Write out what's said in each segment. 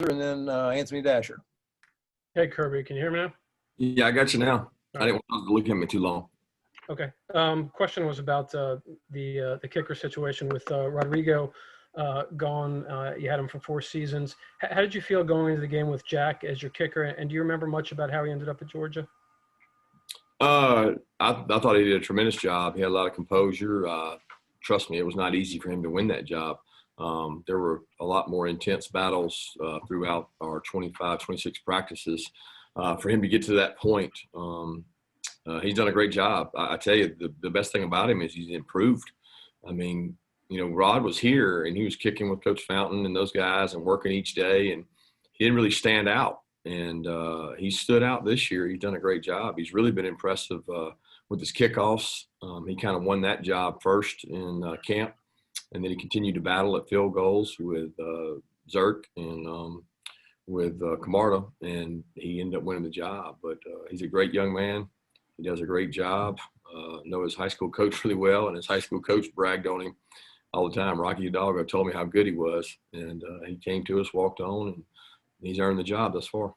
and then Anthony Dasher. Hey, Kirby, can you hear me now? Yeah, I got you now. I didn't want to look at me too long. Okay. Question was about the kicker situation with Rodrigo gone. You had him for 4 seasons. How did you feel going into the game with Jack as your kicker? And do you remember much about how he ended up at Georgia? I thought he did a tremendous job. He had a lot of composure. Trust me, it was not easy for him to win that job. There were a lot more intense battles throughout our 25, 26 practices. For him to get to that point, he's done a great job. I tell you, the best thing about him is he's improved. I mean, Rod was here and he was kicking with Coach Fountain and those guys and working each day, and he didn't really stand out. And he stood out this year. He's done a great job. He's really been impressive with his kickoffs. He kind of won that job first in camp, and then he continued to battle at field goals with Zerk and with Camarda, and he ended up winning the job. But he's a great young man. He does a great job. Know his high school coach really well, and his high school coach bragged on him all the time. Rocky Hidalgo told me how good he was, and he came to us, walked on, and he's earned the job thus far.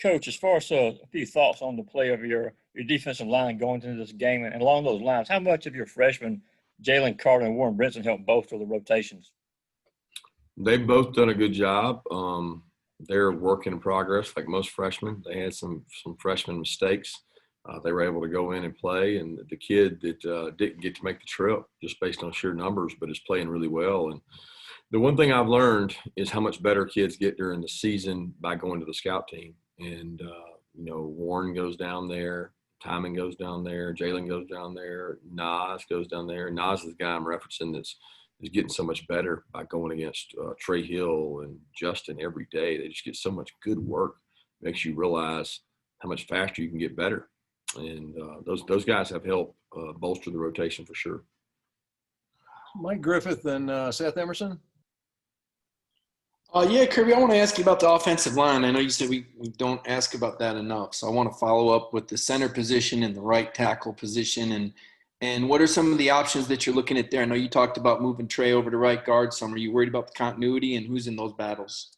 Coach, as far as a few thoughts on the play of your defensive line going into this game, and along those lines, how much of your freshmen, Jalen Carter and Warren Brinson, helped bolster the rotations? They've both done a good job. They're a work in progress, like most freshmen. They had some freshman mistakes. They were able to go in and play, and the kid that didn't get to make the trip just based on sheer numbers, but is playing really well. And the one thing I've learned is how much better kids get during the season by going to the scout team. And, Warren goes down there, Timing goes down there, Jalen goes down there, Nas goes down there. Nas is the guy I'm referencing that's getting so much better by going against Trey Hill and Justin every day. They just get so much good work. It makes you realize how much faster you can get better. And those guys have helped bolster the rotation for sure. Mike Griffith and Seth Emerson. Yeah, Kirby, I want to ask you about the offensive line. I know you said we don't ask about that enough, so I want to follow up with the center position and the right tackle position, and what are some of the options that you're looking at there? I know you talked about moving Trey over to right guard. Some are you worried about the continuity, and who's in those battles?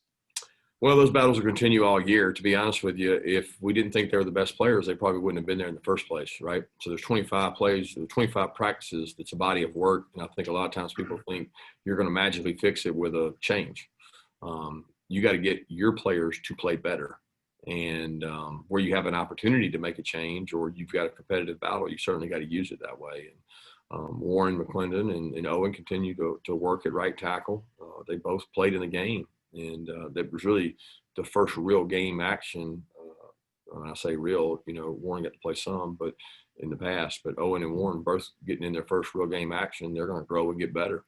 Well, those battles will continue all year. To be honest with you, if we didn't think they were the best players, they probably wouldn't have been there in the first place, right? So there's 25 plays, there's 25 practices. That's a body of work, and I think a lot of times people think you're going to magically fix it with a change. You got to get your players to play better, and where you have an opportunity to make a change or you've got a competitive battle, you certainly got to use it that way. And Warren McClendon and Owen continue to work at right tackle. They both played in the game, and that was really the first real game action. When I say real, Warren got to play some, but in the past. But Owen and Warren both getting in their first real game action, they're going to grow and get better.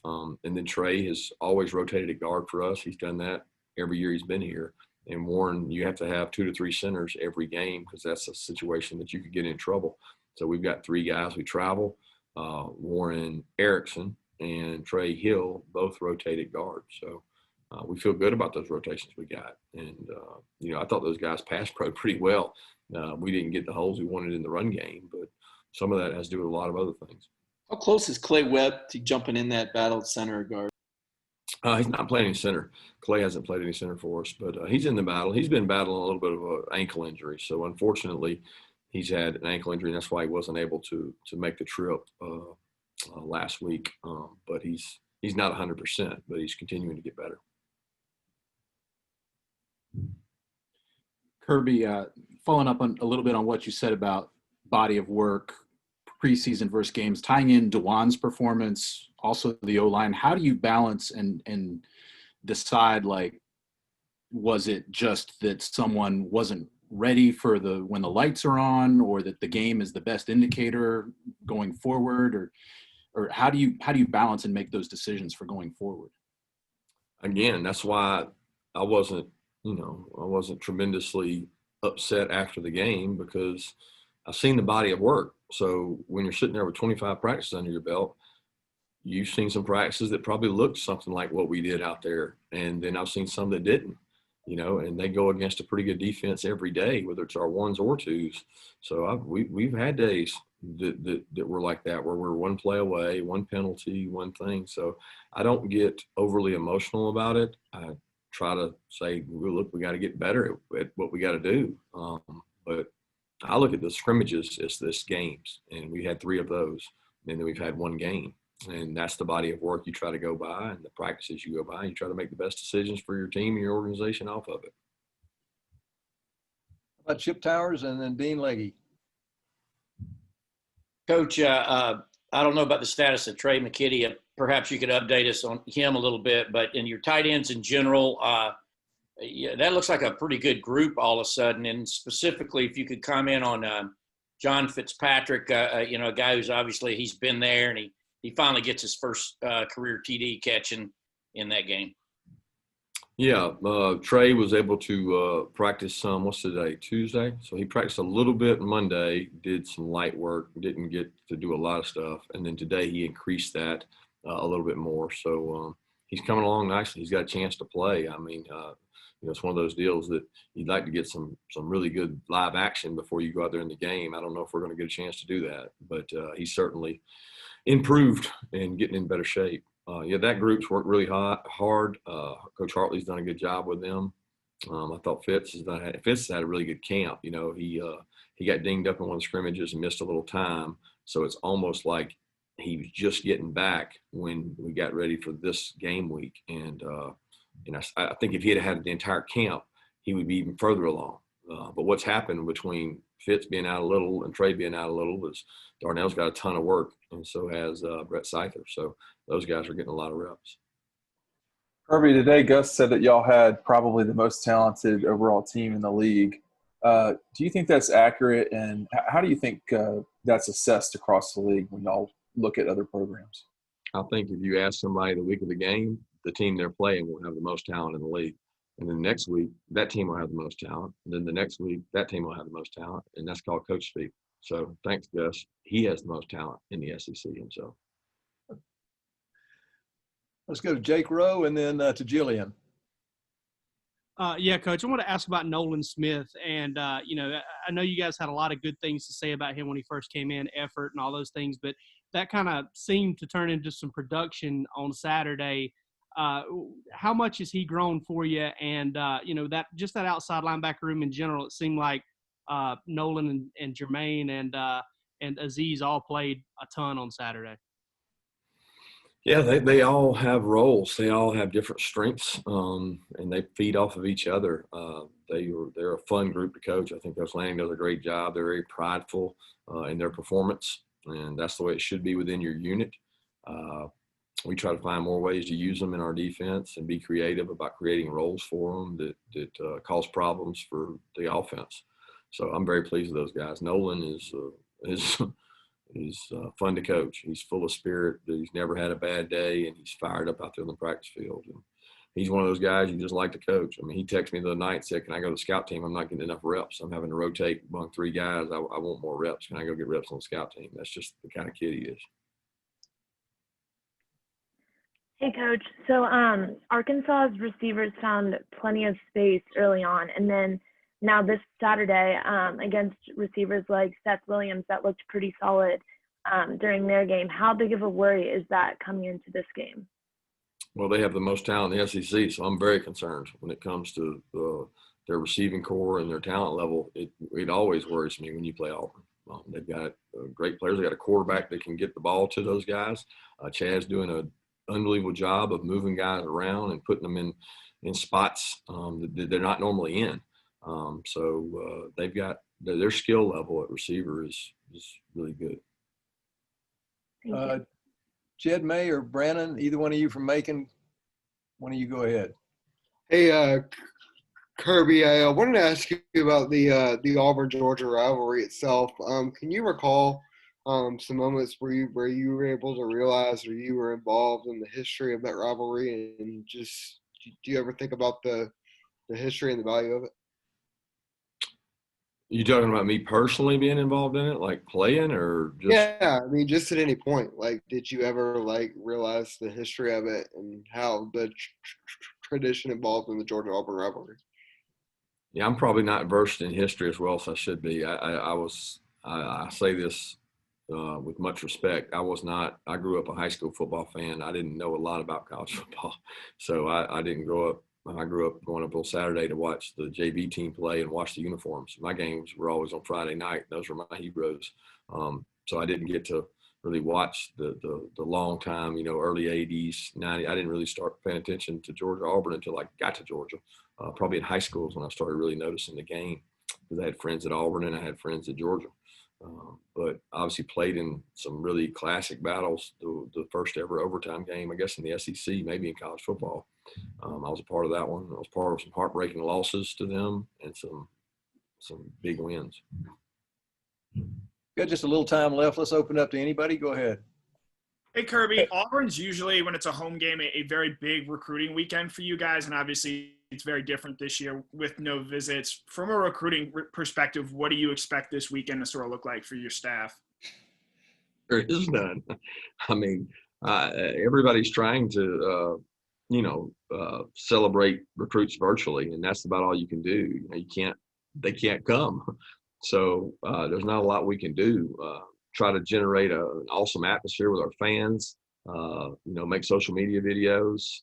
And then Trey has always rotated at guard for us. He's done that every year he's been here. And Warren, you have to have 2 to 3 centers every game because that's a situation that you could get in trouble. So we've got 3 guys we travel, Warren Erickson and Trey Hill, both rotated guard. So we feel good about those rotations we got. And, I thought those guys passed pro pretty well. We didn't get the holes we wanted in the run game, but some of that has to do with a lot of other things. How close is Clay Webb to jumping in that battle at center or guard? He's not playing any center. Clay hasn't played any center for us, but he's in the battle. He's been battling a little bit of an ankle injury. So, unfortunately, he's had an ankle injury, and that's why he wasn't able to make the trip last week. But he's not 100%, but he's continuing to get better. Kirby, following up on a little bit on what you said about body of work, preseason versus games, tying in DeJuan's performance, also the O-line, how do you balance and decide, was it just that someone wasn't ready for when the lights are on, or that the game is the best indicator going forward, or how do you balance and make those decisions for going forward? Again, that's why I wasn't tremendously upset after the game, because I've seen the body of work. So when you're sitting there with 25 practices under your belt, you've seen some practices that probably looked something like what we did out there. And then I've seen some that didn't. and they go against a pretty good defense every day, whether it's our ones or twos. So we've had days that were like that, where we're one play away, one penalty, one thing. So I don't get overly emotional about it. I try to say, well, look, we got to get better at what we got to do. But I look at the scrimmages as this games, and we had 3 of those, and then we've had 1 game. And that's the body of work you try to go by, and the practices you go by. You try to make the best decisions for your team and your organization off of it. How about Chip Towers and then Dean Legge? Coach, I don't know about the status of Trey McKitty. Perhaps you could update us on him a little bit. But in your tight ends in general, yeah, that looks like a pretty good group all of a sudden. And specifically, if you could comment on John Fitzpatrick, a guy who's obviously he's been there, and he finally gets his first career TD catch in that game. Yeah, Trey was able to practice some, what's today, Tuesday? So he practiced a little bit Monday, did some light work, didn't get to do a lot of stuff. And then today he increased that a little bit more. So he's coming along nicely. He's got a chance to play. I mean, it's one of those deals that you'd like to get some really good live action before you go out there in the game. I don't know if we're going to get a chance to do that, but he's certainly improved and getting in better shape. That group's worked really hard. Coach Hartley's done a good job with them. I thought Fitz has had a really good camp. He got dinged up in one of the scrimmages and missed a little time. So it's almost like he was just getting back when we got ready for this game week. And I think if he had the entire camp, he would be even further along. But what's happened between Fitz being out a little and Trey being out a little is Darnell's got a ton of work, and so has Brett Seither. So those guys are getting a lot of reps. Kirby, today Gus said that y'all had probably the most talented overall team in the league. Do you think that's accurate, and how do you think that's assessed across the league when y'all look at other programs? I think if you ask somebody the week of the game, the team they're playing will have the most talent in the league. And then next week, that team will have the most talent. And then the next week, that team will have the most talent. And that's called coach speak. So thanks, Gus. He has the most talent in the SEC himself. Let's go to Jake Rowe and then to Jillian. Yeah, Coach, I want to ask about Nolan Smith. And, I know you guys had a lot of good things to say about him when he first came in, effort and all those things, but that kind of seemed to turn into some production on Saturday. How much has he grown for you? And, that outside linebacker room in general, it seemed like Nolan and Jermaine and Aziz all played a ton on Saturday. Yeah, they all have roles. They all have different strengths, and they feed off of each other. They're a fun group to coach. I think Coach Lanning does a great job. They're very prideful in their performance, and that's the way it should be within your unit. We try to find more ways to use them in our defense and be creative about creating roles for them that cause problems for the offense. So I'm very pleased with those guys. Nolan is fun to coach. He's full of spirit. He's never had a bad day, and he's fired up out there on the practice field. And he's one of those guys you just like to coach. I mean, he texted me the other night and said, "Can I go to the scout team? I'm not getting enough reps. I'm having to rotate among 3 guys. I want more reps. Can I go get reps on the scout team?" That's just the kind of kid he is. Hey, Coach. So Arkansas's receivers found plenty of space early on, and then now this Saturday against receivers like Seth Williams that looked pretty solid during their game. How big of a worry is that coming into this game? Well, they have the most talent in the SEC, so I'm very concerned when it comes to their receiving core and their talent level. It always worries me when you play Auburn. They've got great players. They've got a quarterback that can get the ball to those guys. Chad's doing an unbelievable job of moving guys around and putting them in spots that they're not normally in. So they've got their skill level at receiver is really good. Jed May or Brannon, either one of you from Macon, one of you go ahead. Hey, Kirby, I wanted to ask you about the Auburn-Georgia rivalry itself. Can you recall some moments where you were able to realize or you were involved in the history of that rivalry, and just do you ever think about the history and the value of it? You talking about me personally being involved in it, like playing, or just? Yeah, I mean, just at any point. Like, did you ever realize the history of it and how the tradition involved in the Georgia-Auburn rivalry? Yeah, I'm probably not versed in history as well as I should be. I say this with much respect. I grew up a high school football fan. I didn't know a lot about college football. So I didn't grow up. I grew up going up on Saturday to watch the JV team play and watch the uniforms. My games were always on Friday night. Those were my heroes. So I didn't get to really watch the long time, early 80s, 90s. I didn't really start paying attention to Georgia Auburn until I got to Georgia. Probably in high school is when I started really noticing the game, because I had friends at Auburn and I had friends at Georgia. But obviously played in some really classic battles. The first ever overtime game, I guess, in the SEC, maybe in college football. I was a part of that one. I was part of some heartbreaking losses to them and some big wins. Got just a little time left. Let's open up to anybody. Go ahead. Hey, Kirby, Auburn's usually, when it's a home game, a very big recruiting weekend for you guys, and obviously it's very different this year with no visits. From a recruiting perspective, what do you expect this weekend to sort of look like for your staff? There is none. I mean, everybody's trying to, celebrate recruits virtually, and that's about all you can do. They can't come. So there's not a lot we can do. Try to generate an awesome atmosphere with our fans, make social media videos,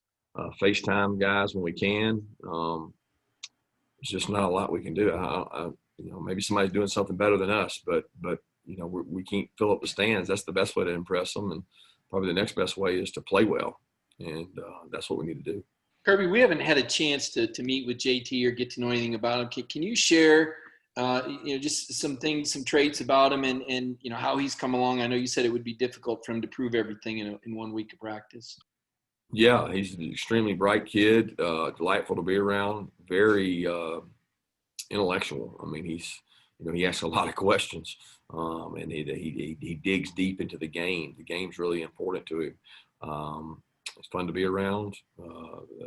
FaceTime guys when we can. There's just not a lot we can do. Maybe somebody's doing something better than us, but we can't fill up the stands. That's the best way to impress them. And probably the next best way is to play well. And that's what we need to do. Kirby, we haven't had a chance to meet with JT or get to know anything about him. Can you share just some things, some traits about him and how he's come along? I know you said it would be difficult for him to prove everything in 1 week of practice. Yeah, he's an extremely bright kid, delightful to be around, very intellectual. I mean, he asks a lot of questions, and he digs deep into the game. The game's really important to him. It's fun to be around.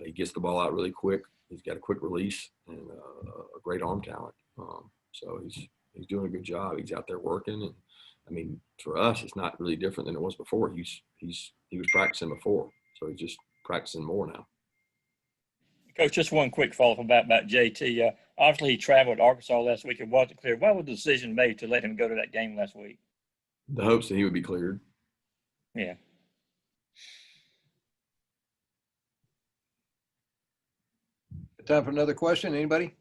He gets the ball out really quick. He's got a quick release and a great arm talent. So he's doing a good job. He's out there working, and I mean, for us, it's not really different than it was before. He was practicing before, so he's just practicing more now. Coach, just one quick follow-up about JT. Obviously, he traveled to Arkansas last week. It wasn't clear. Why was the decision made to let him go to that game last week? The hopes that he would be cleared. Yeah. Time for another question. Anybody?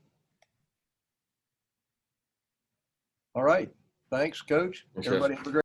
All right. Thanks, Coach. Thanks, Everybody have a great